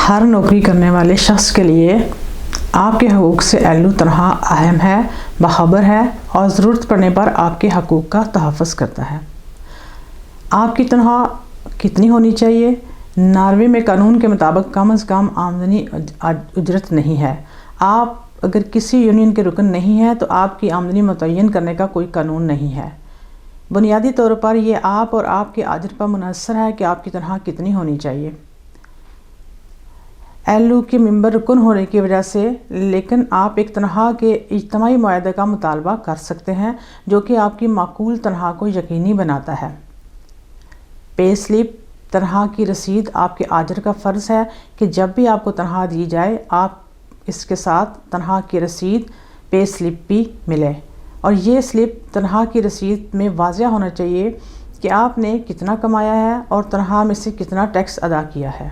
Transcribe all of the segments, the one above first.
ہر نوکری کرنے والے شخص کے لیے آپ کے حقوق سے ایلو تنہا اہم ہے، باخبر ہے اور ضرورت پڑنے پر آپ کے حقوق کا تحفظ کرتا ہے۔ آپ کی تنخواہ کتنی ہونی چاہیے؟ ناروے میں قانون کے مطابق کم از کم آمدنی اجرت نہیں ہے۔ آپ اگر کسی یونین کے رکن نہیں ہیں تو آپ کی آمدنی متعین کرنے کا کوئی قانون نہیں ہے۔ بنیادی طور پر یہ آپ اور آپ کے آجر پر منحصر ہے کہ آپ کی تنخواہ کتنی ہونی چاہیے۔ ایلو کے ممبر رکن ہونے کی وجہ سے لیکن آپ ایک تنخواہ کے اجتماعی معاہدے کا مطالبہ کر سکتے ہیں جو کہ آپ کی معقول تنخواہ کو یقینی بناتا ہے۔ پے سلپ تنخواہ کی رسید آپ کے آجر کا فرض ہے کہ جب بھی آپ کو تنخواہ دی جائے آپ اس کے ساتھ تنخواہ کی رسید پے سلپ بھی ملے، اور یہ سلپ تنخواہ کی رسید میں واضح ہونا چاہیے کہ آپ نے کتنا کمایا ہے اور تنخواہ میں سے کتنا ٹیکس ادا کیا ہے۔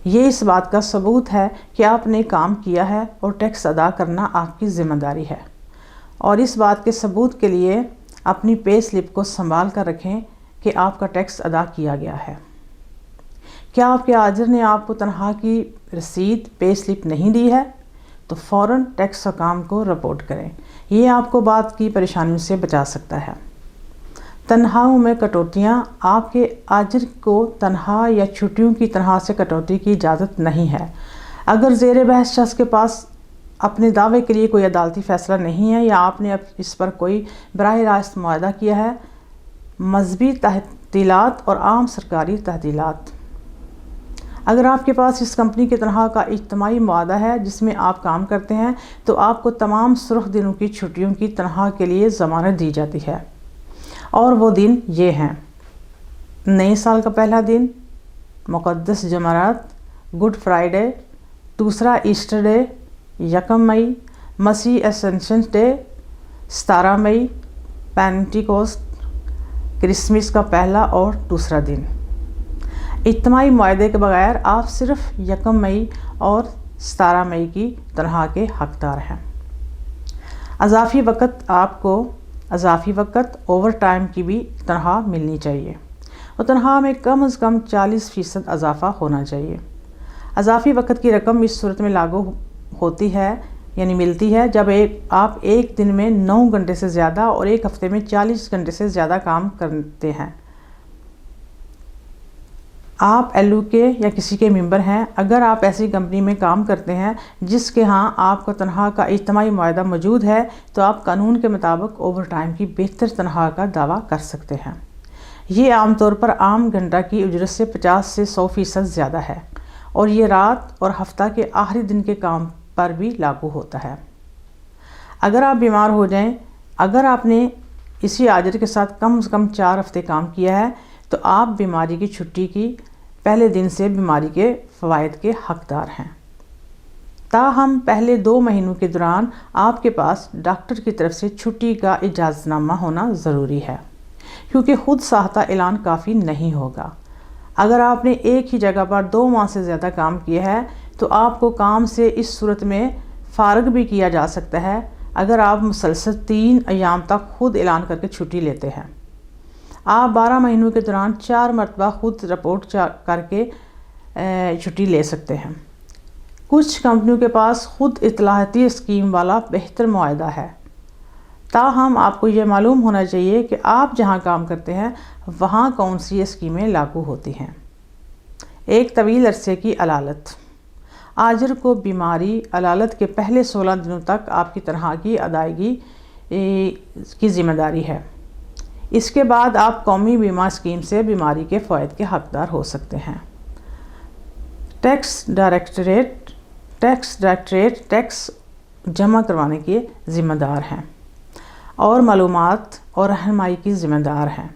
یہ اس بات کا ثبوت ہے کہ آپ نے کام کیا ہے اور ٹیکس ادا کرنا آپ کی ذمہ داری ہے، اور اس بات کے ثبوت کے لیے اپنی پے سلپ کو سنبھال کر رکھیں کہ آپ کا ٹیکس ادا کیا گیا ہے۔ کیا آپ کے آجر نے آپ کو تنخواہ کی رسید پے سلپ نہیں دی ہے تو فوراً ٹیکس حکام کو رپورٹ کریں، یہ آپ کو بعد کی پریشانیوں سے بچا سکتا ہے۔ تنخواہوں میں کٹوتیاں۔ آپ کے آجر کو تنخواہ یا چھٹیوں کی تنخواہ سے کٹوتی کی اجازت نہیں ہے۔ اگر زیر بحث شخص کے پاس اپنے دعوے کے لیے کوئی عدالتی فیصلہ نہیں ہے یا آپ نے اس پر کوئی براہ راست معاہدہ کیا ہے، مذہبی تعطیلات اور عام سرکاری تعطیلات۔ اگر آپ کے پاس اس کمپنی کی تنخواہ کا اجتماعی معاہدہ ہے جس میں آپ کام کرتے ہیں تو آپ کو تمام سرخ دنوں کی چھٹیوں کی تنخواہ کے لیے ضمانت دی جاتی ہے، اور وہ دن یہ ہیں: نئے سال کا پہلا دن، مقدس جمعرات، گڈ فرائیڈے، دوسرا ایسٹر ڈے، 1 مئی، مسیح اسینشن ڈے، 17 مئی، پینٹیکوسٹ، کرسمس کا پہلا اور دوسرا دن۔ اجتماعی معاہدے کے بغیر آپ صرف 1 مئی اور 17 مئی کی تنخواہ کے حقدار ہیں۔ اضافی وقت۔ آپ کو اضافی وقت، اوور ٹائم کی بھی تنخواہ ملنی چاہیے، اور تنخواہ میں کم از کم 40% اضافہ ہونا چاہیے۔ اضافی وقت کی رقم اس صورت میں لاگو ہوتی ہے یعنی ملتی ہے جب آپ ایک دن میں 9 گھنٹے سے زیادہ اور ایک ہفتے میں 40 گھنٹے سے زیادہ کام کرتے ہیں۔ آپ ایلو کے یا کسی کے ممبر ہیں۔ اگر آپ ایسی کمپنی میں کام کرتے ہیں جس کے ہاں آپ کو تنخواہ کا اجتماعی معاہدہ موجود ہے تو آپ قانون کے مطابق اوور ٹائم کی بہتر تنخواہ کا دعویٰ کر سکتے ہیں۔ یہ عام طور پر عام گھنٹہ کی اجرت سے 50 سے 100% زیادہ ہے، اور یہ رات اور ہفتہ کے آخری دن کے کام پر بھی لاگو ہوتا ہے۔ اگر آپ بیمار ہو جائیں، اگر آپ نے اسی آجر کے ساتھ کم از کم 4 ہفتے کام کیا ہے تو آپ بیماری کی چھٹی کی پہلے دن سے بیماری کے فوائد کے حقدار ہیں۔ تاہم پہلے 2 مہینوں کے دوران آپ کے پاس ڈاکٹر کی طرف سے چھٹی کا اجازت نامہ ہونا ضروری ہے، کیونکہ خود ساختہ اعلان کافی نہیں ہوگا۔ اگر آپ نے ایک ہی جگہ پر 2 ماہ سے زیادہ کام کیا ہے تو آپ کو کام سے اس صورت میں فارغ بھی کیا جا سکتا ہے اگر آپ مسلسل 3 ایام تک خود اعلان کر کے چھٹی لیتے ہیں۔ آپ 12 مہینوں کے دوران 4 مرتبہ خود رپورٹ کر کے چھٹی لے سکتے ہیں۔ کچھ کمپنیوں کے پاس خود اطلاعاتی اسکیم والا بہتر معاہدہ ہے، تاہم آپ کو یہ معلوم ہونا چاہیے کہ آپ جہاں کام کرتے ہیں وہاں کون سی اسکیمیں لاگو ہوتی ہیں۔ ایک طویل عرصے کی علالت۔ آجر کو بیماری علالت کے پہلے 16 دنوں تک آپ کی تنخواہ کی ادائیگی کی ذمہ داری ہے۔ اس کے بعد آپ قومی بیمہ اسکیم سے بیماری کے فوائد کے حقدار ہو سکتے ہیں۔ ٹیکس ڈائریکٹریٹ ٹیکس جمع کروانے کے ذمہ دار ہیں اور معلومات اور رہنمائی کی ذمہ دار ہیں،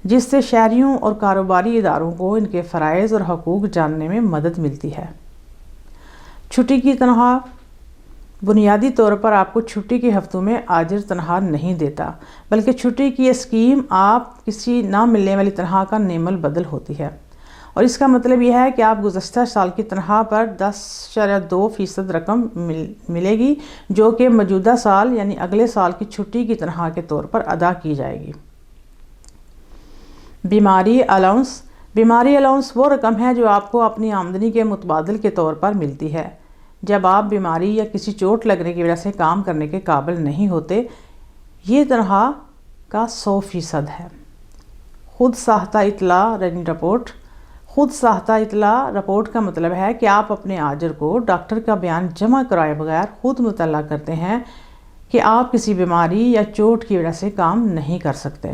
جس سے شہریوں اور کاروباری اداروں کو ان کے فرائض اور حقوق جاننے میں مدد ملتی ہے۔ چھٹی کی تنخواہ۔ بنیادی طور پر آپ کو چھٹی کے ہفتوں میں آجر تنخواہ نہیں دیتا، بلکہ چھٹی کی اسکیم آپ کسی نہ ملنے والی تنخواہ کا نعم البدل ہوتی ہے، اور اس کا مطلب یہ ہے کہ آپ گزشتہ سال کی تنخواہ پر 10.2% رقم ملے گی جو کہ موجودہ سال یعنی اگلے سال کی چھٹی کی تنخواہ کے طور پر ادا کی جائے گی۔ بیماری الاؤنس۔ بیماری الاؤنس وہ رقم ہے جو آپ کو اپنی آمدنی کے متبادل کے طور پر ملتی ہے جب آپ بیماری یا کسی چوٹ لگنے کی وجہ سے کام کرنے کے قابل نہیں ہوتے۔ یہ تنخواہ کا 100% ہے۔ خود ساختہ اطلاع رننگ رپورٹ۔ خود ساختہ اطلاع رپورٹ کا مطلب ہے کہ آپ اپنے آجر کو ڈاکٹر کا بیان جمع کرائے بغیر خود مطلع کرتے ہیں کہ آپ کسی بیماری یا چوٹ کی وجہ سے کام نہیں کر سکتے۔